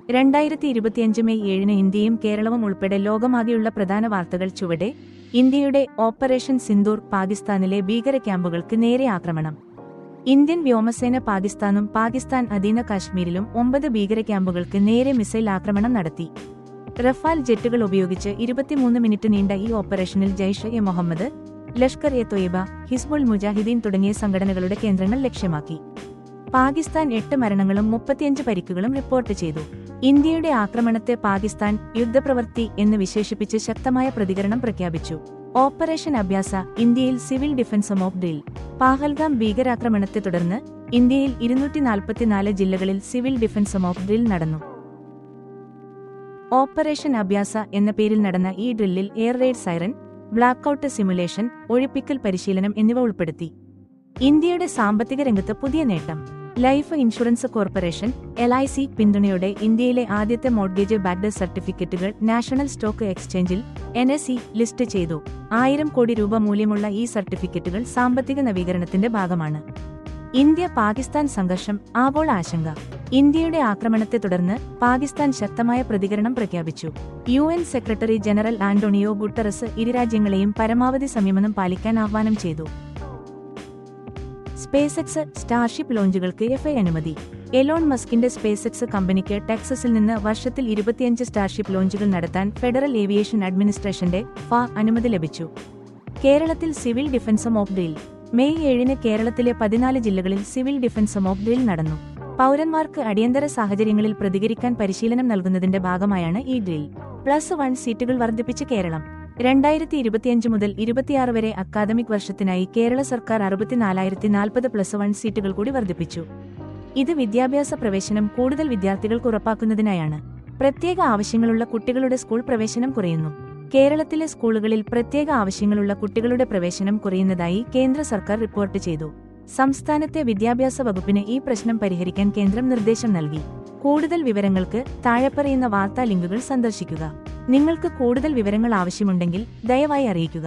2025 May 7 ഇന്ത്യയും കേരളവും ഉൾപ്പെടെ ലോകമാകെയുള്ള പ്രധാന വാർത്തകൾ ചുവടെ. ഇന്ത്യയുടെ ഓപ്പറേഷൻ സിന്ദൂർ, പാകിസ്ഥാനിലെ ഭീകര ക്യാമ്പുകൾക്ക് നേരെ ആക്രമണം. ഇന്ത്യൻ വ്യോമസേന പാകിസ്ഥാനും പാകിസ്ഥാൻ അധീന കാശ്മീരിലും 9 ഭീകര ക്യാമ്പുകൾക്ക് നേരെ മിസൈൽ ആക്രമണം നടത്തി. റഫാൽ ജെറ്റുകൾ ഉപയോഗിച്ച് 23 മിനിറ്റ് നീണ്ട ഈ ഓപ്പറേഷനിൽ ജയ്ഷ്-എ മുഹമ്മദ്, ലഷ്കർ-എ-തൊയ്ബ, ഹിസ്ബുൾ മുജാഹിദീൻ തുടങ്ങിയ സംഘടനകളുടെ കേന്ദ്രങ്ങൾ ലക്ഷ്യമാക്കി. പാകിസ്ഥാൻ 8 മരണങ്ങളും 35 പരിക്കുകളും റിപ്പോർട്ട് ചെയ്തു. ഇന്ത്യയുടെ ആക്രമണത്തെ പാകിസ്ഥാൻ യുദ്ധപ്രവൃത്തി എന്ന് വിശേഷിപ്പിച്ച് ശക്തമായ പ്രതികരണം പ്രഖ്യാപിച്ചു. ഓപ്പറേഷൻ അഭ്യാസ, ഇന്ത്യയിൽ civil defence mock drill. Pahalgam ഭീകരാക്രമണത്തെ തുടർന്ന് ഇന്ത്യയിൽ 244 ജില്ലകളിൽ സിവിൽ ഡിഫൻസ് മോക്ക് ഡ്രിൽ നടന്നു. ഓപ്പറേഷൻ അഭ്യാസ എന്ന പേരിൽ നടന്ന ഈ ഡ്രില്ലിൽ എയർ റെയ്ഡ് സൈറൻ, ബ്ലാക്കൌട്ട് സിമുലേഷൻ, ഒഴിപ്പിക്കൽ പരിശീലനം എന്നിവ ഉൾപ്പെടുത്തി. ഇന്ത്യയുടെ സാമ്പത്തിക രംഗത്ത് പുതിയ നേട്ടം. ലൈഫ് ഇൻഷുറൻസ് കോർപ്പറേഷൻ (LIC) പിന്തുണയോടെ ഇന്ത്യയിലെ ആദ്യത്തെ മോർഗേജ് ബാക്ക്ഡ് സർട്ടിഫിക്കറ്റുകൾ നാഷണൽ സ്റ്റോക്ക് എക്സ്ചേഞ്ചിൽ (NSE) ലിസ്റ്റ് ചെയ്തു. 1000 കോടി രൂപ മൂല്യമുള്ള ഈ സർട്ടിഫിക്കറ്റുകൾ സാമ്പത്തിക നവീകരണത്തിന്റെ ഭാഗമാണ്. ഇന്ത്യ-പാകിസ്ഥാൻ സംഘർഷം, ആഗോള ആശങ്ക. ഇന്ത്യയുടെ ആക്രമണത്തെ തുടർന്ന് പാകിസ്ഥാൻ ശക്തമായ പ്രതികരണം പ്രഖ്യാപിച്ചു. UN secretary general Antonio Guterres ഇരുരാജ്യങ്ങളെയും പരമാവധി സംയമനം പാലിക്കാൻ ആഹ്വാനം ചെയ്തു. സ്പേസ്എക്സ് സ്റ്റാർഷിപ്പ് ലോഞ്ചുകൾക്ക് FAA അനുമതി. എലോൺ മസ്കിന്റെ സ്പേസ്എക്സ് കമ്പനിക്ക് ടെക്സസിൽ നിന്ന് വർഷത്തിൽ 25 സ്റ്റാർഷിപ്പ് ലോഞ്ചുകൾ നടത്താൻ ഫെഡറൽ ഏവിയേഷൻ അഡ്മിനിസ്ട്രേഷന്റെ FAA അനുമതി ലഭിച്ചു. കേരളത്തിൽ civil defence mock drill. May 7 കേരളത്തിലെ 14 ജില്ലകളിൽ സിവിൽ ഡിഫൻസ് മോക്ക് ഡ്രിൽ നടന്നു. പൗരന്മാർക്ക് അടിയന്തര സാഹചര്യങ്ങളിൽ പ്രതികരിക്കാൻ പരിശീലനം നൽകുന്നതിന്റെ ഭാഗമായാണ് ഈ ഡ്രിൽ. +1 സീറ്റുകൾ വർദ്ധിപ്പിച്ച് കേരളം. 2025 മുതൽ 26 വരെ അക്കാദമിക് വർഷത്തിനായി കേരള സർക്കാർ 64,040 +1 സീറ്റുകൾ കൂടി വർദ്ധിപ്പിച്ചു. ഇത് വിദ്യാഭ്യാസ പ്രവേശനം കൂടുതൽ വിദ്യാർത്ഥികൾക്ക് ഉറപ്പാക്കുന്നതിനായാണ്. പ്രത്യേക ആവശ്യങ്ങളുള്ള കുട്ടികളുടെ സ്കൂൾ പ്രവേശനം കുറയുന്നു. കേരളത്തിലെ സ്കൂളുകളിൽ പ്രത്യേക ആവശ്യങ്ങളുള്ള കുട്ടികളുടെ പ്രവേശനം കുറയുന്നതായി കേന്ദ്ര സർക്കാർ റിപ്പോർട്ട് ചെയ്തു. സംസ്ഥാനത്തെ വിദ്യാഭ്യാസ വകുപ്പിന് ഈ പ്രശ്നം പരിഹരിക്കാൻ കേന്ദ്രം നിർദ്ദേശം നൽകി. കൂടുതൽ വിവരങ്ങൾക്ക് താഴെപ്പറയുന്ന വാർത്താ ലിങ്കുകൾ സന്ദർശിക്കുക. നിങ്ങൾക്ക് കൂടുതൽ വിവരങ്ങൾ ആവശ്യമുണ്ടെങ്കിൽ ദയവായി അറിയിക്കുക.